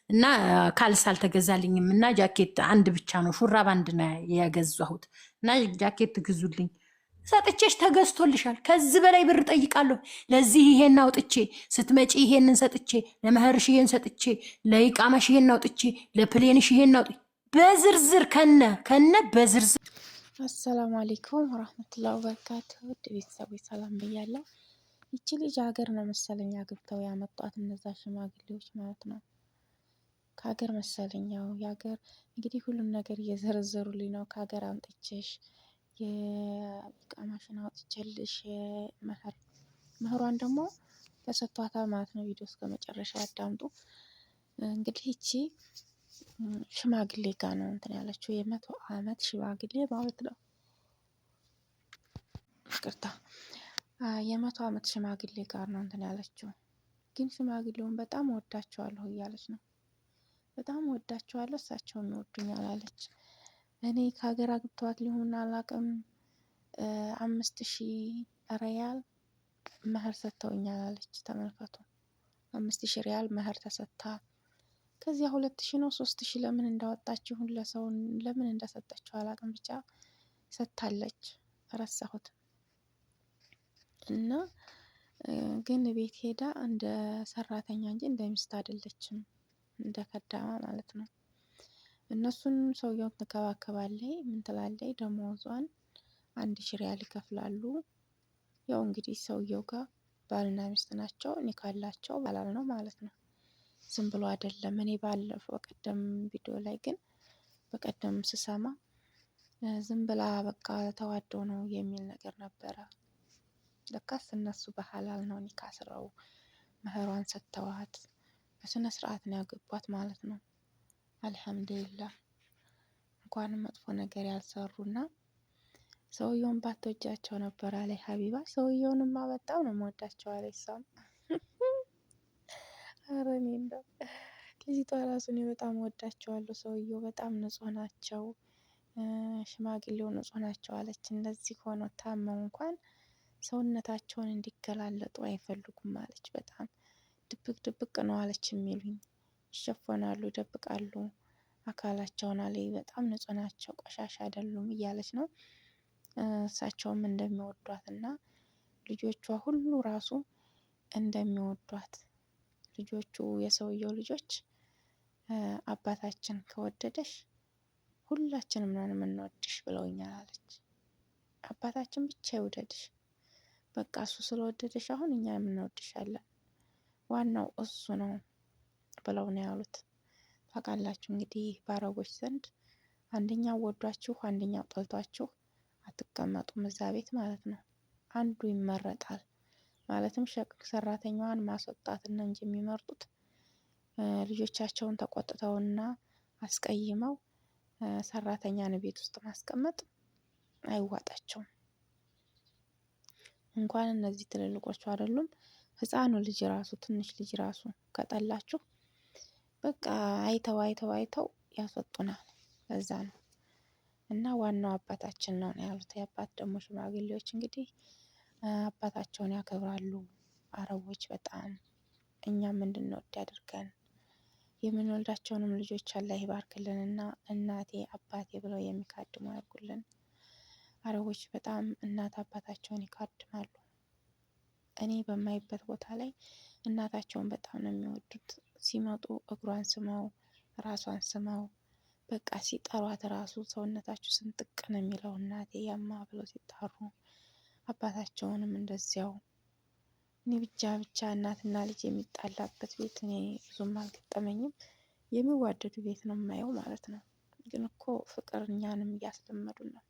እና ካልስ አልተገዛልኝም እና ጃኬት አንድ ብቻ ነው ሹራብ አንድ ነው ያገዛሁት እና ጃኬት ግዙልኝ ሰጥቼሽ ተገዝቶልሻል። ከዚህ በላይ ብር ጠይቃለሁ። ለዚህ ይሄን አውጥቼ ስትመጪ ይሄንን ሰጥቼ ለመህርሽ ይሄን ሰጥቼ ለይቃማሽ ይሄን አውጥቼ ለፕሌንሽ ይሄን አውጥቼ በዝርዝር ከነ በዝርዝር። አሰላሙ አለይኩም ወራህመቱላሂ ወበረካቱ። ውድ ቤተሰቦች ሰላም ብያለሁ። ይቺ ልጅ ሀገር ነው መሰለኝ አግብተው ያመጧት እነዛ ሽማግሌዎች ማለት ነው። ከሀገር መሰለኝ ያው የሀገር እንግዲህ ሁሉም ነገር እየዘረዘሩልኝ ነው። ከሀገር አምጥቼሽ የኢቃማሽን አውጥቼልሽ መህሯን ደግሞ ተሰጥቷታል ማለት ነው። ቪዲዮ እስከ መጨረሻ ያዳምጡ። እንግዲህ ይቺ ሽማግሌ ጋር ነው እንትን ያለችው የ100 ዓመት ሽማግሌ ማለት ነው። ይቅርታ የ100 ዓመት ሽማግሌ ጋር ነው እንትን ያለችው። ግን ሽማግሌውን በጣም ወዳቸዋለሁ እያለች ነው። በጣም ወዳቸዋለሁ እሳቸውም ይወዱኛል አለች። እኔ ከሀገር አግብተዋት ሊሆን አላውቅም 5000 ሪያል መህር ሰጥተውኛል አለች። ተመልከቱ 5000 ሪያል መህር ተሰጥታ ከዚያ 2000 ነው 3000 ለምን እንዳወጣችሁ ለሰው ለምን እንደሰጠችው አላውቅም፣ ብቻ ሰጥታለች ረሳሁት። እና ግን ቤት ሄዳ እንደ ሰራተኛ እንጂ እንደ ሚስት አይደለችም፣ እንደ ከዳማ ማለት ነው። እነሱን ሰውየውን ትንከባከባለች፣ ምን ትላለች፣ ደሞዟን 1000 ሪያል ይከፍላሉ። ያው እንግዲህ ሰውየው ጋር ባልና ሚስት ናቸው፣ እኔ ካላቸው ባላል ነው ማለት ነው። ዝም ብሎ አይደለም። እኔ ባለፈው በቀደም ቪዲዮ ላይ ግን በቀደም ስሰማ ዝም ብላ በቃ ተዋደው ነው የሚል ነገር ነበረ። ለካስ እነሱ በሐላል ነው ኒካ አስረው መህሯን ሰጥተዋት በስነ ስርዓት ነው ያገቧት ማለት ነው። አልሐምዱሊላህ እንኳንም መጥፎ ነገር ያልሰሩና ሰውየውን ባትወጃቸው ነበር አለ ሀቢባ። ሰውየውንማ በጣም ነው የምወዳቸው አለ እሷም። ኧረ እኔ እንደው ልጅቷ ራሱ እኔ በጣም ወዳቸዋለሁ። ሰውየው በጣም ንጹህ ናቸው፣ ሽማግሌው ንጹህ ናቸው አለች። እንደዚህ ሆኖ ታመው እንኳን ሰውነታቸውን እንዲገላለጡ አይፈልጉም አለች። በጣም ድብቅ ድብቅ ነው አለች የሚሉኝ፣ ይሸፈናሉ፣ ይደብቃሉ አካላቸውን አለ። በጣም ንጹህ ናቸው፣ ቆሻሻ አይደሉም እያለች ነው። እሳቸውም እንደሚወዷት እና ልጆቿ ሁሉ ራሱ እንደሚወዷት ልጆቹ የሰውየው ልጆች አባታችን ከወደደሽ ሁላችንም ነን የምንወድሽ ብለውኛል አለች። አባታችን ብቻ ይውደድሽ፣ በቃ እሱ ስለወደደሽ አሁን እኛ የምንወድሻለን፣ ዋናው እሱ ነው ብለው ነው ያሉት። ታውቃላችሁ እንግዲህ በአረቦች ዘንድ አንደኛው ወዷችሁ አንደኛው ጠልቷችሁ አትቀመጡም እዛ ቤት ማለት ነው። አንዱ ይመረጣል። ማለትም ሸቅቅ ሰራተኛዋን ማስወጣትን ነው እንጂ የሚመርጡት ልጆቻቸውን ተቆጥተውና አስቀይመው ሰራተኛን ቤት ውስጥ ማስቀመጥ አይዋጣቸውም። እንኳን እነዚህ ትልልቆቹ አይደሉም፣ ህፃኑ ልጅ ራሱ ትንሽ ልጅ ራሱ ከጠላችሁ በቃ አይተው ያስወጡናል። ለዛ ነው እና ዋናው አባታችን ነው ያሉት። የአባት ደግሞ ሽማግሌዎች እንግዲህ አባታቸውን ያከብራሉ አረቦች በጣም። እኛም እንድንወድ ያድርገን። የምንወልዳቸውንም ልጆች አላህ ይባርክልን እና እናቴ አባቴ ብለው የሚካድሙ ያድርጉልን። አረቦች በጣም እናት አባታቸውን ይካድማሉ። እኔ በማይበት ቦታ ላይ እናታቸውን በጣም ነው የሚወዱት። ሲመጡ እግሯን ስመው ራሷን ስመው በቃ ሲጠሯት ራሱ ሰውነታችሁ ስንጥቅ ነው የሚለው እናቴ ያማ ብለው ሲጣሩ፣ አባታቸውንም እንደዚያው። እኔ ብቻ እናትና ልጅ የሚጣላበት ቤት እኔ ብዙም አልገጠመኝም። የሚዋደዱ ቤት ነው የማየው ማለት ነው። ግን እኮ ፍቅር እኛንም እያስለመዱን ነው።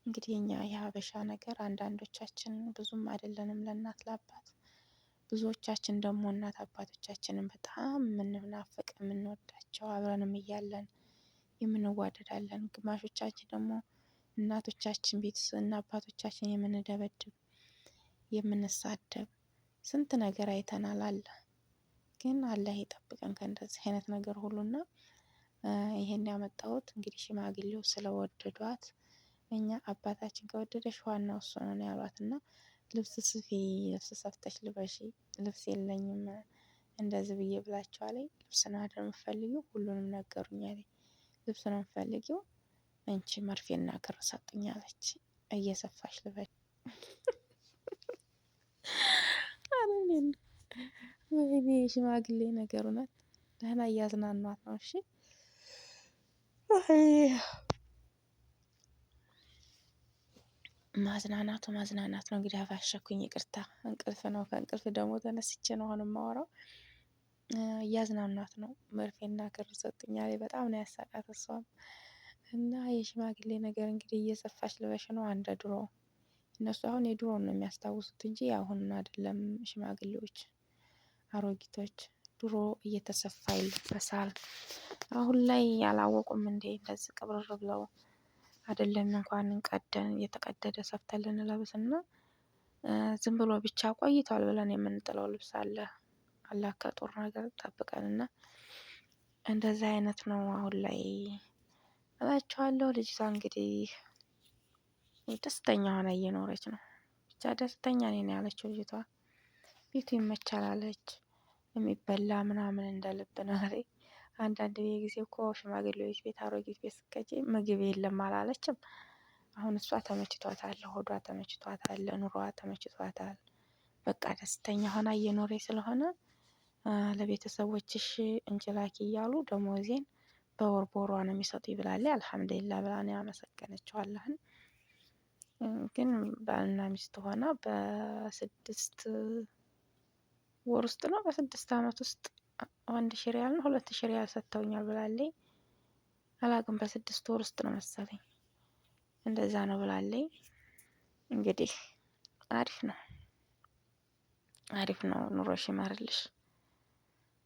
እንግዲህ እኛ የሀበሻ ነገር አንዳንዶቻችን ብዙም አይደለንም ለእናት ለአባት። ብዙዎቻችን ደግሞ እናት አባቶቻችንን በጣም የምንናፍቅ የምንወዳቸው አብረንም እያለን የምንዋደዳለን። ግማሾቻችን ደግሞ እናቶቻችን ቤት እና አባቶቻችን የምንደበድብ የምንሳደብ ስንት ነገር አይተናል አለ። ግን አላህ ይጠብቀን ከእንደዚህ አይነት ነገር ሁሉና ይሄን ያመጣሁት እንግዲህ ሽማግሌው ስለወደዷት እኛ አባታችን ከወደደሽ ዋናው እሱ ነው ያሏት። እና ልብስ ስፊ፣ ልብስ ሰፍተሽ ልበሺ፣ ልብስ የለኝም እንደዚህ ብዬ ብላችኋለኝ። ልብስ ነው አይደል የምትፈልጊው? ሁሉንም ነገሩኝ አለኝ። ልብስ ነው የምትፈልጊው? እንቺ መርፌና ክር ሰጡኝ አለች። እየሰፋሽ ልበል አለኝ። ወይኔ ሽማግሌ ነገሩ ናት። ደህና እያዝናኗት ነው። እሺ ማዝናናቱ ማዝናናት ነው። እንግዲህ አፋሸኩኝ፣ ይቅርታ። እንቅልፍ ነው። ከእንቅልፍ ደግሞ ተነስቼ ነው አሁን የማወራው። እያዝናኗት ነው። መርፌና ክር ሰጡኝ አለኝ። በጣም ነው ያሳቃት እሷም። እና የሽማግሌ ነገር እንግዲህ እየሰፋች ልበሽ ነው። አንደ ድሮ እነሱ አሁን የድሮውን ነው የሚያስታውሱት እንጂ አሁን አይደለም። ሽማግሌዎች አሮጊቶች ድሮ እየተሰፋ ይለበሳል። አሁን ላይ ያላወቁም እንዴ? እንደዚህ ቅብርር ብለው አይደለም እንኳን ቀደን የተቀደደ ሰፍተን ልንለብስና ዝም ብሎ ብቻ ቆይቷል ብለን የምንጥለው ልብስ አለ። አላህ ከጦር ነገር ጠብቀንና እንደዚህ አይነት ነው አሁን ላይ እላችኋለሁ። ልጅቷ እንግዲህ ደስተኛ ሆና እየኖረች ነው። ብቻ ደስተኛ ነኝ ነው ያለችው ልጅቷ። ቤቱ ይመቻል አለች። የሚበላ ምናምን እንደ ልብ ነው አለኝ። አንዳንድ ጊዜ እኮ ሽማግሌዎች ቤት፣ አሮጊት ቤት ስትሄጂ ምግብ የለም አላለችም። አሁን እሷ ተመችቷታል፣ ሆዷ ተመችቷታል፣ ኑሮዋ ተመችቷታል። በቃ ደስተኛ ሆና እየኖረች ስለሆነ ለቤተሰቦችሽ እንጂ ላኪ እያሉ ደሞዜን በወር በወሯ ነው የሚሰጡኝ ብላለች። አልሐምዱሊላህ ብላ ነው ያመሰገነችው አላህን። ግን ባልና ሚስት ሆና በ6 ወር ውስጥ ነው በ6 አመት ውስጥ 1000 ሪያል ነው 2000 ሪያል ሰጥተውኛል ብላለች። አላቅም በ6 ወር ውስጥ ነው መሰለኝ እንደዛ ነው ብላለች። እንግዲህ አሪፍ ነው። ኑሮሽ ይማርልሽ።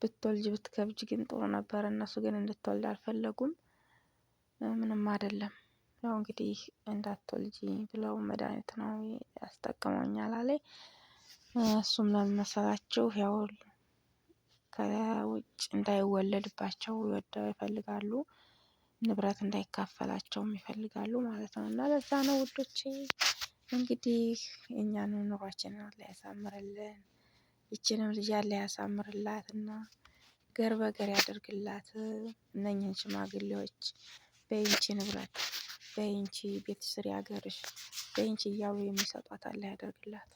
ብትወልጅ ብትከብጅ ግን ጥሩ ነበር። እነሱ ግን እንድትወልድ አልፈለጉም። ምንም አይደለም። ያው እንግዲህ እንዳትወልጂ ብለው መድኃኒት ነው ያስጠቅመኛል አለኝ። እሱም ለምን መሰላችሁ? ያው ከውጭ እንዳይወለድባቸው ይወደው ይፈልጋሉ። ንብረት እንዳይካፈላቸውም ይፈልጋሉ ማለት ነው። እና ለዛ ነው ውዶቼ። እንግዲህ እኛን ኑሯችንን አላህ ያሳምርልን። ይችንም ልጅ አላህ ያሳምርላትና ገር በገር ያደርግላት። እነኝህን ሽማግሌዎች በይንቺ ንብረት፣ በይንቺ ቤት ስሪ፣ ሀገርሽ በይንቺ እያሉ የሚሰጧት አላህ ያደርግላት።